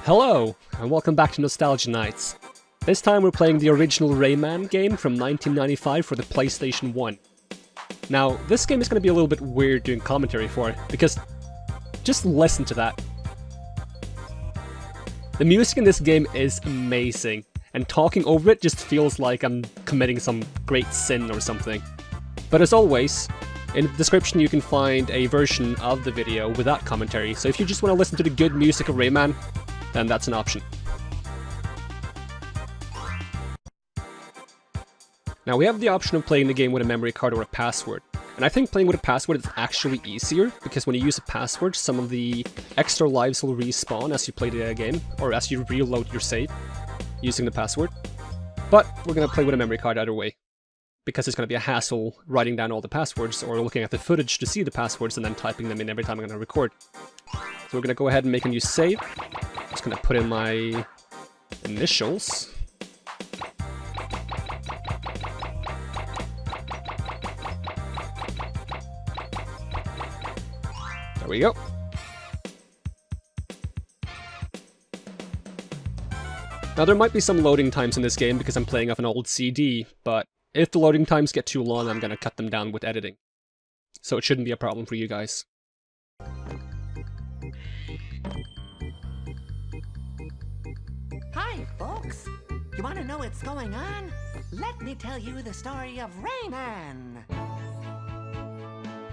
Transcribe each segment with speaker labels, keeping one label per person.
Speaker 1: Hello, and welcome back to Nostalgia Nights. This time we're playing the original Rayman game from 1995 for the PlayStation 1. Now, this game is going to be a little bit weird doing commentary for it, because just listen to that. The music in this game is amazing, and talking over it just feels like I'm committing some great sin or something. But as always, in the description you can find a version of the video without commentary, so if you just want to listen to the good music of Rayman, then that's an option. Now we have the option of playing the game with a memory card or a password, and I think playing with a password is actually easier, because when you use a password, some of the extra lives will respawn as you play the game, or as you reload your save using the password. But we're going to play with a memory card either way, because it's going to be a hassle writing down all the passwords, or looking at the footage to see the passwords and then typing them in every time I'm going to record. So we're going to go ahead and make a new save. Just going to put in my initials. There we go. Now there might be some loading times in this game because I'm playing off an old CD, but if the loading times get too long, I'm going to cut them down with editing. So it shouldn't be a problem for you guys.
Speaker 2: Hi, folks! You want to know what's going on? Let me tell you the story of Rayman!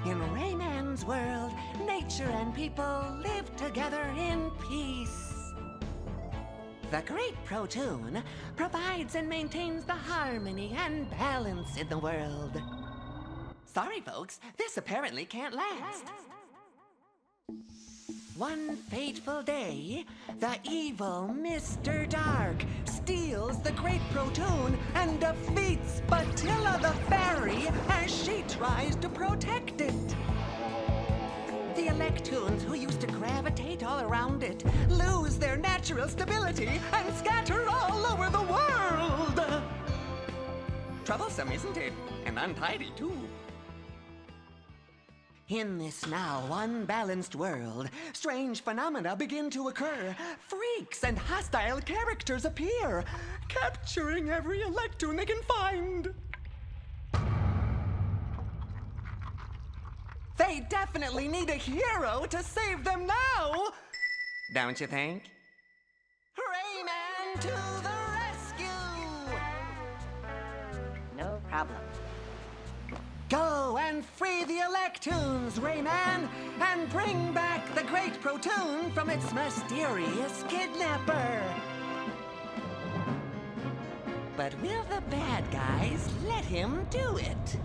Speaker 2: In Rayman's world, nature and people live together in peace. The Great Pro-Toon provides and maintains the harmony and balance in the world. Sorry, folks, this apparently can't last. One fateful day, the evil Mr. Dark steals the Great Pro-Toon and defeats Batilla the Fairy as she tries to protect it. The Electoons who used to gravitate all around it lose their natural stability and scatter all over the world. Troublesome, isn't it? And untidy, too. In this now unbalanced world, strange phenomena begin to occur. Freaks and hostile characters appear, capturing every Electoon they can find. They definitely need a hero to save them now! Don't you think? Rayman to the rescue!
Speaker 3: No problem.
Speaker 2: Go and free the Electoons, Rayman, and bring back the Great Pro-Toon from its mysterious kidnapper. But will the bad guys let him do it?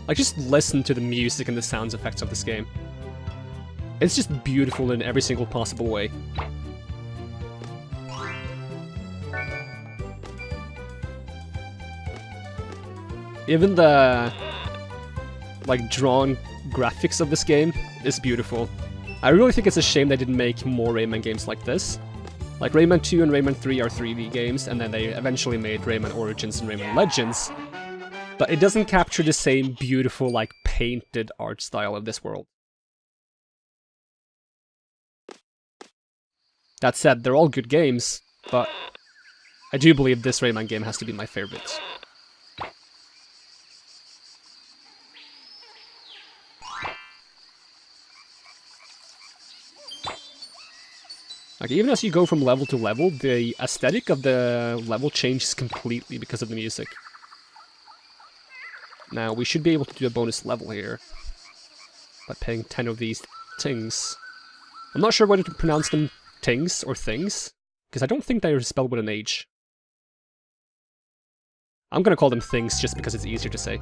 Speaker 1: Like, just listen to the music and the sound effects of this game. It's just beautiful in every single possible way. Even the, like, drawn graphics of this game is beautiful. I really think it's a shame they didn't make more Rayman games like this. Like, Rayman 2 and Rayman 3 are 3D games, and then they eventually made Rayman Origins and Rayman Legends. But it doesn't capture the same beautiful, like, painted art style of this world. That said, they're all good games, but I do believe this Rayman game has to be my favorite. Like, even as you go from level to level, the aesthetic of the level changes completely because of the music. Now, we should be able to do a bonus level here by paying 10 of these things. I'm not sure whether to pronounce them tings or things, because I don't think they are spelled with an H. I'm gonna call them things just because it's easier to say.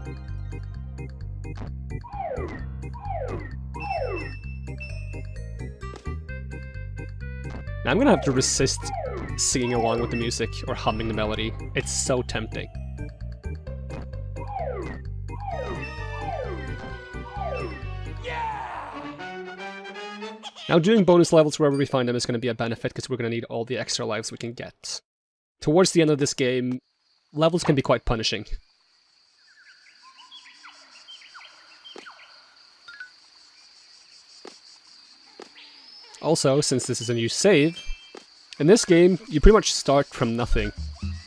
Speaker 1: Now I'm gonna have to resist singing along with the music or humming the melody. It's so tempting. Now doing bonus levels wherever we find them is going to be a benefit because we're going to need all the extra lives we can get. Towards the end of this game, levels can be quite punishing. Also, since this is a new save, in this game, you pretty much start from nothing.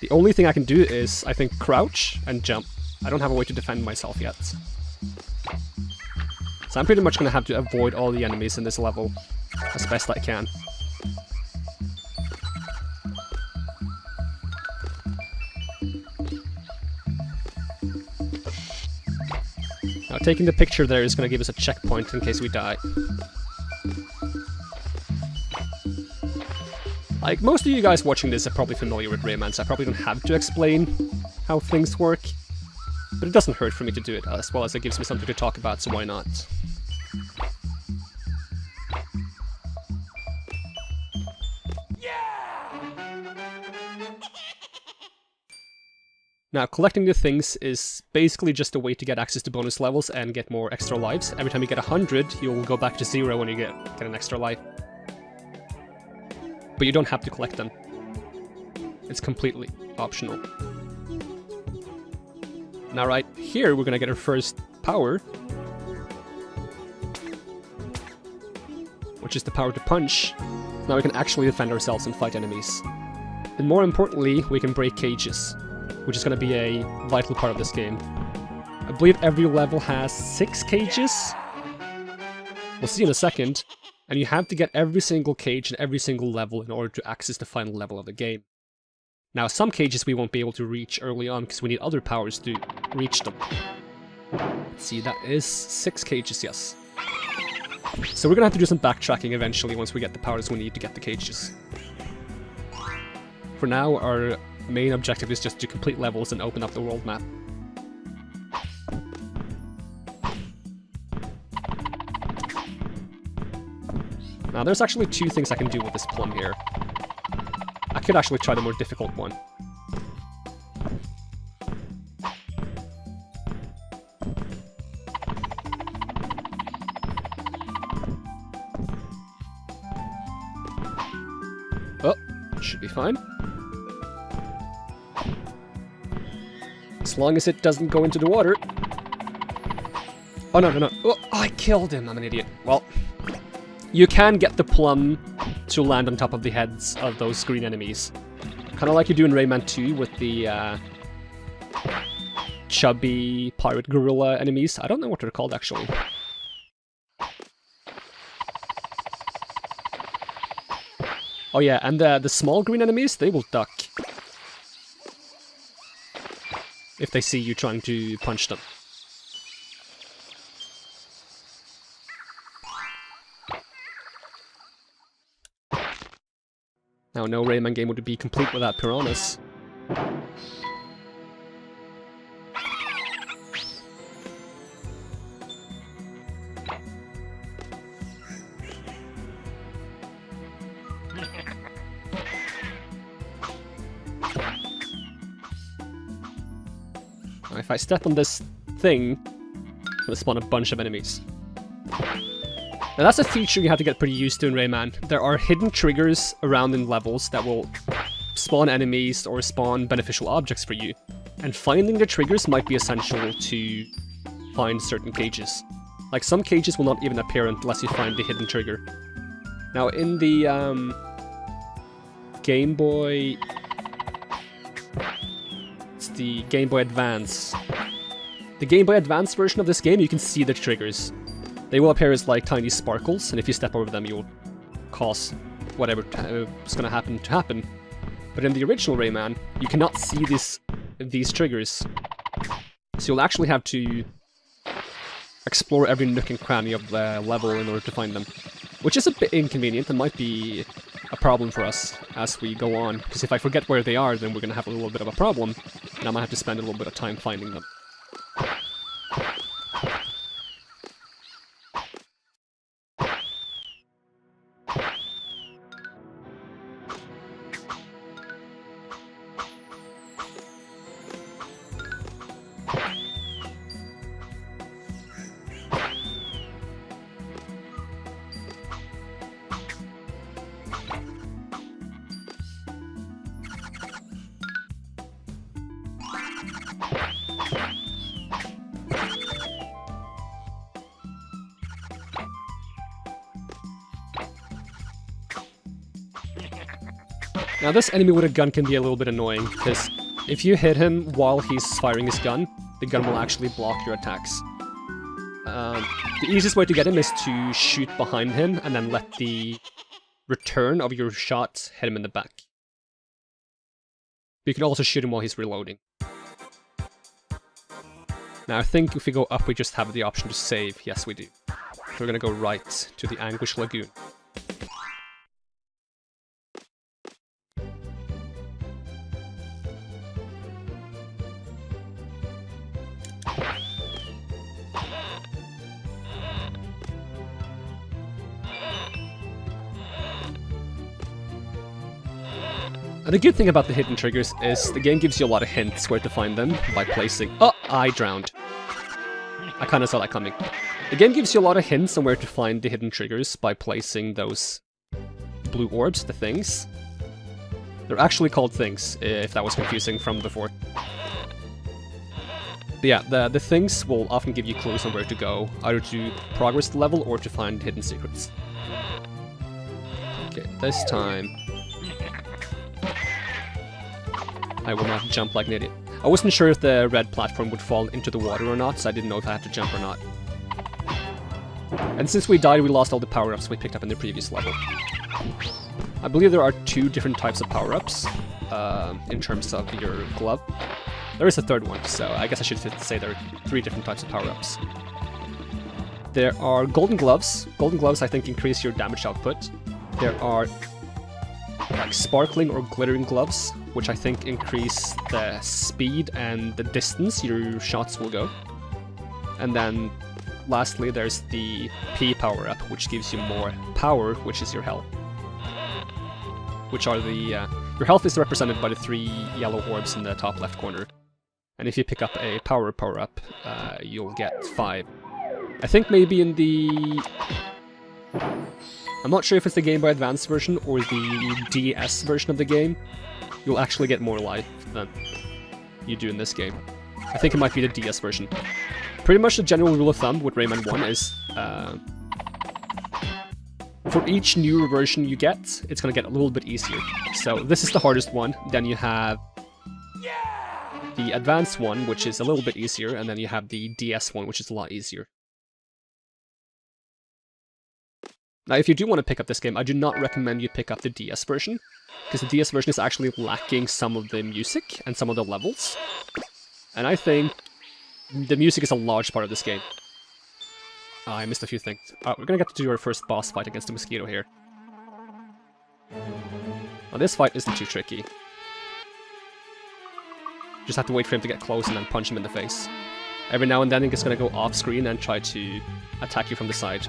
Speaker 1: The only thing I can do is, I think, crouch and jump. I don't have a way to defend myself yet. So I'm pretty much going to have to avoid all the enemies in this level as best I can. Now taking the picture there is going to give us a checkpoint in case we die. Like, most of you guys watching this are probably familiar with Rayman, so I probably don't have to explain how things work. But it doesn't hurt for me to do it, as well as it gives me something to talk about, so why not? Now, collecting the things is basically just a way to get access to bonus levels and get more extra lives. Every time you get 100, you'll go back to 0 when you get an extra life. But you don't have to collect them. It's completely optional. Now right here, we're gonna get our first power, which is the power to punch. Now we can actually defend ourselves and fight enemies. And more importantly, we can break cages, which is going to be a vital part of this game. I believe every level has 6 cages. We'll see in a second. And you have to get every single cage in every single level in order to access the final level of the game. Now, some cages we won't be able to reach early on because we need other powers to reach them. Let's see, that is 6 cages, yes. So we're gonna have to do some backtracking eventually once we get the powers we need to get the cages. For now, our main objective is just to complete levels and open up the world map. Now there's actually 2 things I can do with this plum here. I could actually try the more difficult one. Oh, should be fine. As long as it doesn't go into the water. Oh, no. Oh, I killed him. I'm an idiot. Well, you can get the plum to land on top of the heads of those green enemies. Kind of like you do in Rayman 2 with the chubby pirate gorilla enemies. I don't know what they're called, actually. Oh yeah, and the small green enemies, they will duck if they see you trying to punch them. Now, no Rayman game would be complete without piranhas. Now, if I step on this thing, I'm gonna spawn a bunch of enemies. Now that's a feature you have to get pretty used to in Rayman. There are hidden triggers around in levels that will spawn enemies or spawn beneficial objects for you. And finding the triggers might be essential to find certain cages. Like, some cages will not even appear unless you find the hidden trigger. Now in the Game Boy... It's the Game Boy Advance. The Game Boy Advance version of this game, you can see the triggers. They will appear as like tiny sparkles, and if you step over them, you'll cause whatever is going to happen. But in the original Rayman, you cannot see these triggers. So you'll actually have to explore every nook and cranny of the level in order to find them. Which is a bit inconvenient and might be a problem for us as we go on. Because if I forget where they are, then we're going to have a little bit of a problem, and I might have to spend a little bit of time finding them. Now this enemy with a gun can be a little bit annoying, because if you hit him while he's firing his gun, the gun will actually block your attacks. The easiest way to get him is to shoot behind him and then let the return of your shot hit him in the back. You can also shoot him while he's reloading. Now I think if we go up we just have the option to save. Yes we do. So we're gonna go right to the Anguish Lagoon. And the good thing about the hidden triggers is the game gives you a lot of hints where to find them by placing... Oh, I drowned. I kinda saw that coming. The game gives you a lot of hints on where to find the hidden triggers by placing those blue orbs, the things. They're actually called things, if that was confusing from before. But yeah, the things will often give you clues on where to go, either to progress the level or to find hidden secrets. Okay, this time... I will not jump like an idiot. I wasn't sure if the red platform would fall into the water or not, so I didn't know if I had to jump or not. And since we died, we lost all the power-ups we picked up in the previous level. I believe there are 2 different types of power-ups, in terms of your glove. There is a third one, so I guess I should say there are 3 different types of power-ups. There are golden gloves. Golden gloves, I think, increase your damage output. There are like sparkling or glittering gloves, which I think increase the speed and the distance your shots will go. And then lastly there's the P power-up, which gives you more power, which is your health. Which are the... your health is represented by the 3 yellow orbs in the top left corner. And if you pick up a power-up, you'll get 5. I think maybe in the... I'm not sure if it's the Game Boy Advance version or the DS version of the game. You'll actually get more life than you do in this game. I think it might be the DS version. Pretty much the general rule of thumb with Rayman 1 is... for each newer version you get, it's gonna get a little bit easier. So this is the hardest one, then you have the advanced one, which is a little bit easier, and then you have the DS one, which is a lot easier. Now, if you do want to pick up this game, I do not recommend you pick up the DS version, because the DS version is actually lacking some of the music and some of the levels. And I think the music is a large part of this game. I missed a few things. We're gonna get to do our first boss fight against the mosquito here. Now, this fight isn't too tricky. Just have to wait for him to get close and then punch him in the face. Every now and then he's gonna go off screen and try to attack you from the side.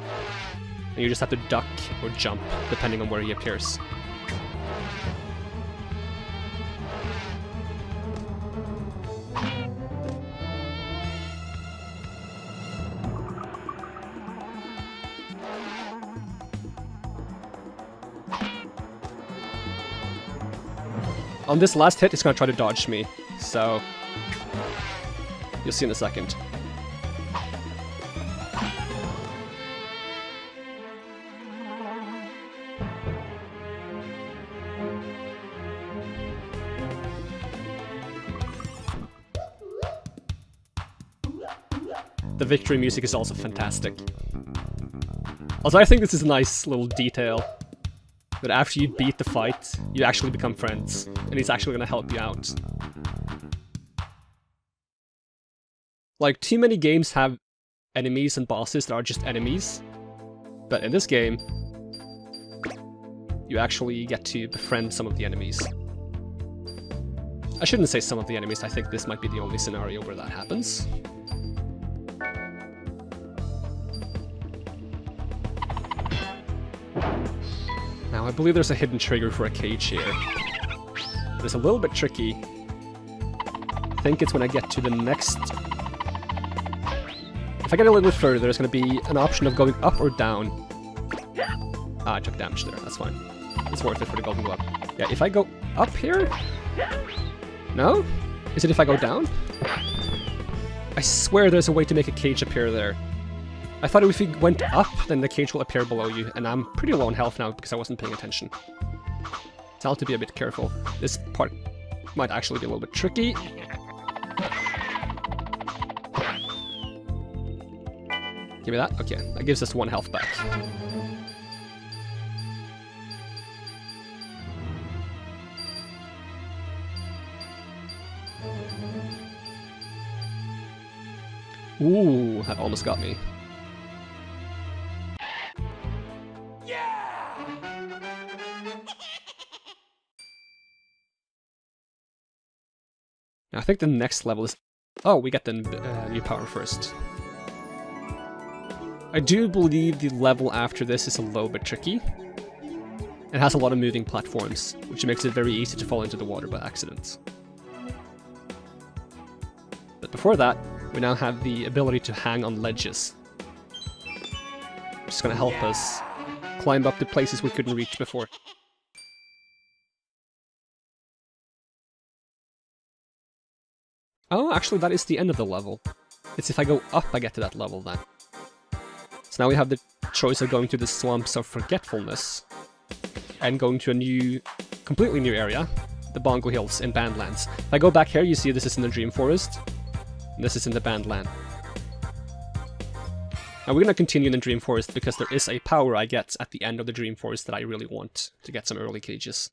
Speaker 1: And you just have to duck or jump, depending on where he appears. On this last hit, he's gonna try to dodge me, so you'll see in a second. The victory music is also fantastic. Also, I think this is a nice little detail. That after you beat the fight, you actually become friends. And he's actually gonna help you out. Like, too many games have enemies and bosses that are just enemies. But in this game, you actually get to befriend some of the enemies. I shouldn't say some of the enemies, I think this might be the only scenario where that happens. Now, I believe there's a hidden trigger for a cage here. But it's a little bit tricky. I think it's when I get to the next... If I get a little bit further, there's going to be an option of going up or down. Ah, I took damage there, that's fine. It's worth it for the golden glove. Yeah, if I go up here? No? Is it if I go down? I swear there's a way to make a cage appear there. I thought if you went up, then the cage will appear below you, and I'm pretty low on health now because I wasn't paying attention. So I'll have to be a bit careful. This part might actually be a little bit tricky. Give me that. Okay, that gives us 1 health back. Ooh, that almost got me. Now, I think the next level is... Oh, we get the new power first. I do believe the level after this is a little bit tricky. It has a lot of moving platforms, which makes it very easy to fall into the water by accident. But before that, we now have the ability to hang on ledges. Which is going to help us climb up to places we couldn't reach before. Oh, actually that is the end of the level. It's if I go up I get to that level then. So now we have the choice of going to the Swamps of Forgetfulness and going to a new, completely new area, the Bongo Hills in Bandlands. If I go back here, you see this is in the Dream Forest, and this is in the Bandland. Now we're going to continue in the Dream Forest because there is a power I get at the end of the Dream Forest that I really want to get some early cages.